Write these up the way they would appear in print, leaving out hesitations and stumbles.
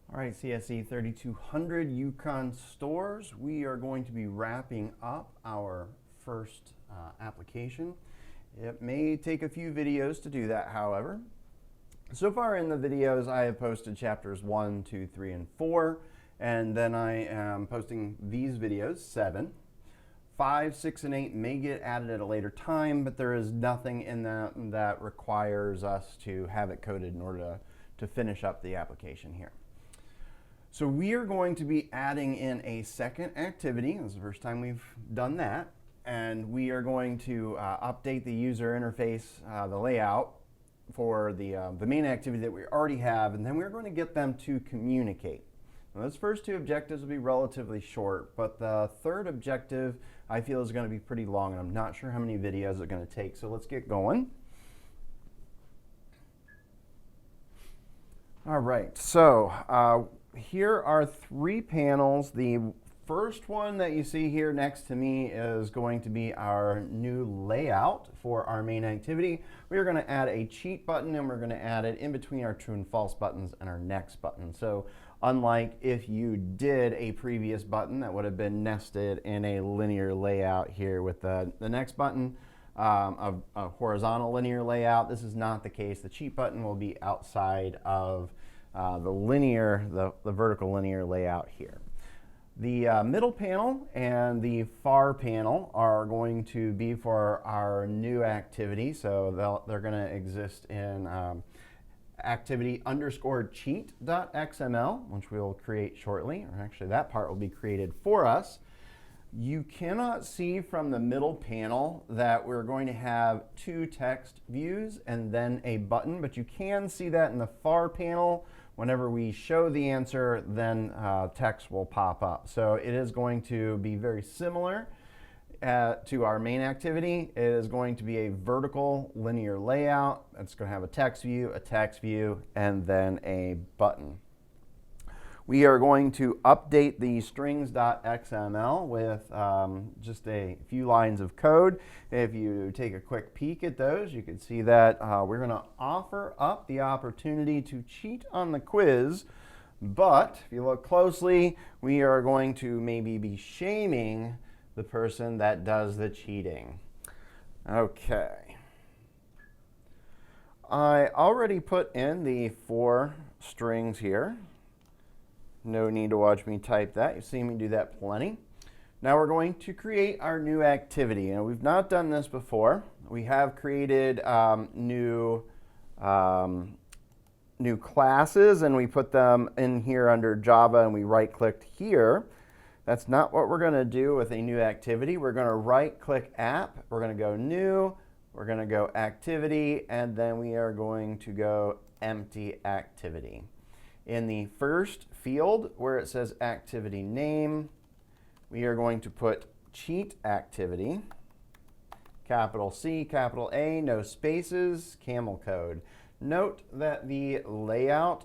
All right, CSE 3200 Yukon stores. We are going to be wrapping up our first application. It may take a few videos to do that, however. So far in the videos, I have posted chapters 1, 2, 3, and 4, and then I am posting these videos, 7. 5, 6, and 8 may get added at a later time, but there is nothing in them that requires us to have it coded in order to finish up the application here. So we are going to be adding in a second activity. This is the first time we've done that. And we are going to update the user interface, the layout for the main activity that we already have. And then we're going to get them to communicate. Now, those first two objectives will be relatively short, but the third objective I feel is going to be pretty long, and I'm not sure how many videos it's going to take. So let's get going. All right, so here are 3 panels. The first one that you see here next to me is going to be our new layout for our main activity. We are going to add a cheat button, and we're going to add it in between our true and false buttons and our next button. So unlike if you did a previous button that would have been nested in a linear layout here with the next button, a horizontal linear layout, this is not the case. The cheat button will be outside of the vertical linear layout here. The middle panel and the far panel are going to be for our new activity. So they're going to exist in activity_cheat.xml, which we'll create shortly, or actually that part will be created for us. You cannot see from the middle panel that we're going to have 2 text views and then a button, but you can see that in the far panel. Whenever we show the answer, then text will pop up. So it is going to be very similar to our main activity. It is going to be a vertical linear layout. It's going to have a text view, and then a button. We are going to update the strings.xml with just a few lines of code. If you take a quick peek at those, you can see that we're going to offer up the opportunity to cheat on the quiz. But if you look closely, we are going to maybe be shaming the person that does the cheating. Okay. I already put in the 4 strings here. No need to watch me type that. You've seen me do that plenty. Now we're going to create our new activity. And we've not done this before. We have created new classes, and we put them in here under Java, and we right-clicked here. That's not what we're going to do with a new activity. We're going to right-click App. We're going to go New. We're going to go Activity, and then we are going to go Empty Activity. In the first field where it says activity name, we are going to put cheat activity, capital C, capital A, no spaces, camel code. Note that the layout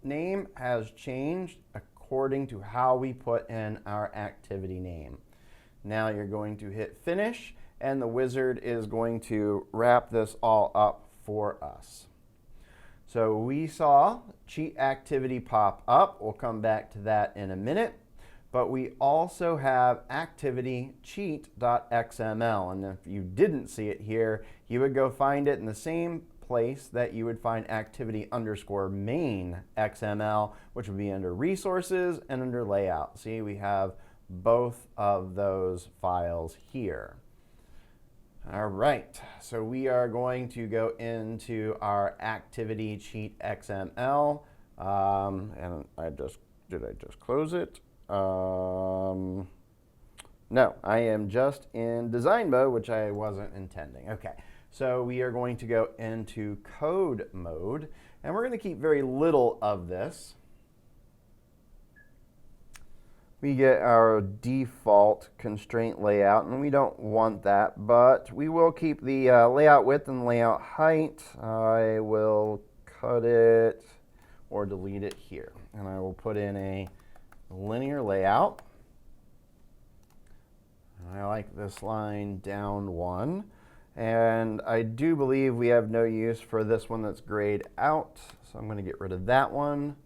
name has changed according to how we put in our activity name. Now you're going to hit finish, and the wizard is going to wrap this all up for us. So we saw cheat activity pop up. We'll come back to that in a minute. But we also have activity cheat.xml. And if you didn't see it here, you would go find it in the same place that you would find activity_main XML, which would be under resources and under layout. See, we have both of those files here. All right, so we are going to go into our activity cheat XML, and did I just close it? No, I am just in design mode, which I wasn't intending. Okay, so we are going to go into code mode, and we're going to keep very little of this. We get our default constraint layout, and we don't want that, but we will keep the layout width and layout height. I will cut it or delete it here, and I will put in a linear layout. I like this line down 1, and I do believe we have no use for this one that's grayed out, so I'm going to get rid of that one.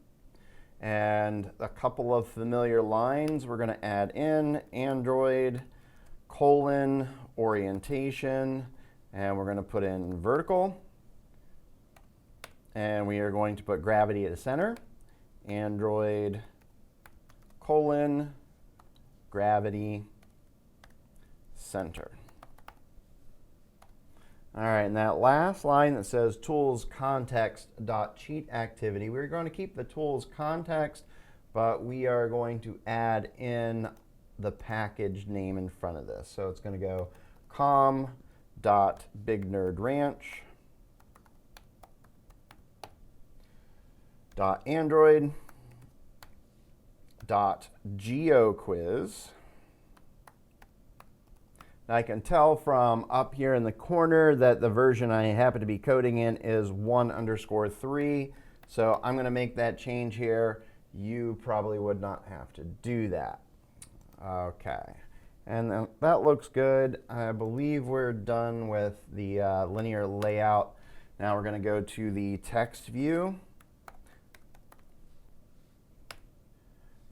and a couple of familiar lines we're going to add in: Android, colon, orientation, and we're going to put in vertical, and we are going to put gravity at the center. Android, colon, gravity, center. All right, and that last line that says tools context.CheatActivity, we're going to keep the tools context, but we are going to add in the package name in front of this. So it's going to go com.bignerdranch.android.geoquiz. Now I can tell from up here in the corner that the version I happen to be coding in is 1_3. So I'm going to make that change here. You probably would not have to do that. Okay. And that looks good. I believe we're done with the linear layout. Now we're going to go to the text view.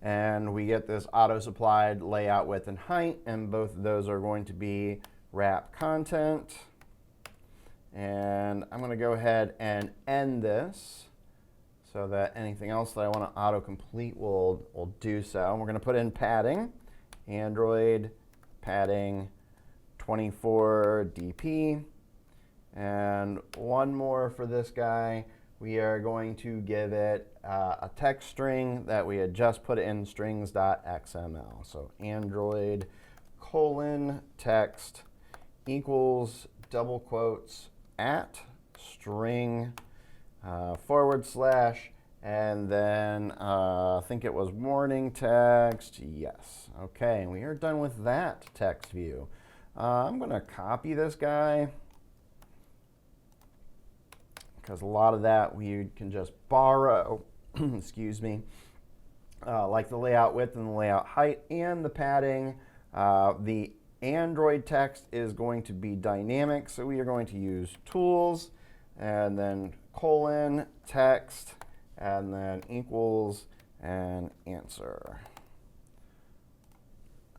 And we get this auto-supplied layout width and height, and both of those are going to be wrap content. And I'm going to go ahead and end this so that anything else that I want to autocomplete will do so. And we're going to put in padding, Android padding 24 dp. And one more for this guy. We are going to give it a text string that we had just put in strings.xml. So Android colon text equals double quotes at string / and then I think it was warning text. Yes. Okay, and we are done with that text view. I'm going to copy this guy, because a lot of that we can just borrow, excuse me, like the layout width and the layout height and the padding. The Android text is going to be dynamic, so we are going to use tools and then colon text and then equals and answer.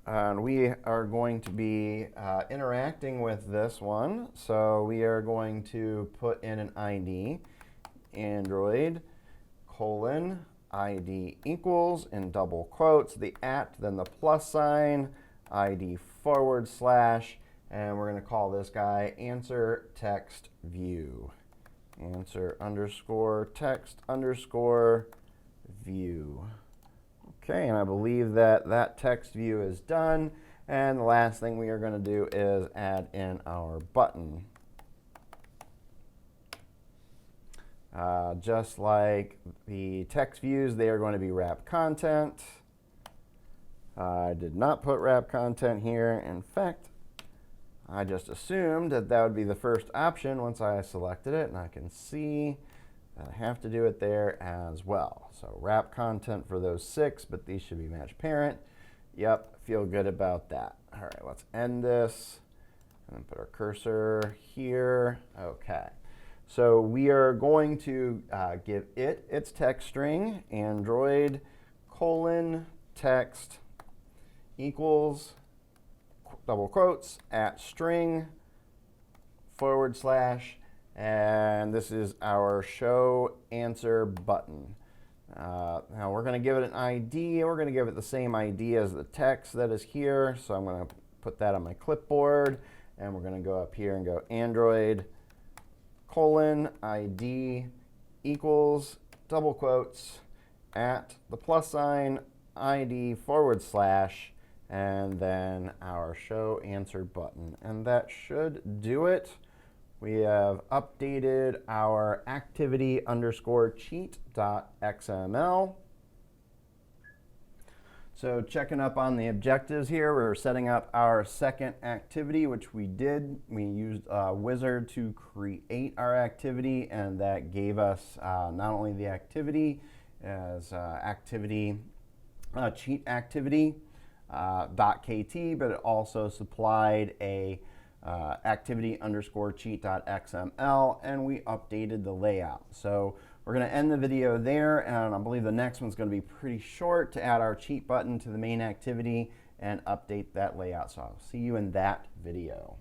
And we are going to be interacting with this one. So we are going to put in an ID, Android colon ID equals in double quotes, the at, then the plus sign, ID / and we're going to call this guy answer text view. Answer underscore text underscore view. Okay, and I believe that that text view is done. And the last thing we are going to do is add in our button. Just like the text views, they are going to be wrap content. I did not put wrap content here. In fact, I just assumed that that would be the first option once I selected it, and I can see that I have to do it there as well. So wrap content for those 6, but these should be match parent. Yep, feel good about that. All right, let's end this and then put our cursor here. Okay, so we are going to give it its text string, Android colon text equals double quotes at string / and this is our show answer button. Now we're going to give it an ID. We're going to give it the same ID as the text that is here. So I'm going to put that on my clipboard, and we're going to go up here and go Android colon ID equals double quotes at the plus sign ID / and then our show answer button. And that should do it. We have updated our activity underscore cheat.xml. So checking up on the objectives here, we're setting up our second activity, which we did. We used Wizard to create our activity, and that gave us not only the activity as activity CheatActivity .kt, but it also supplied a activity underscore cheat.xml, and we updated the layout. So We're going to end the video there, and I believe the next one's going to be pretty short to add our cheat button to the main activity and update that layout. So I'll see you in that video.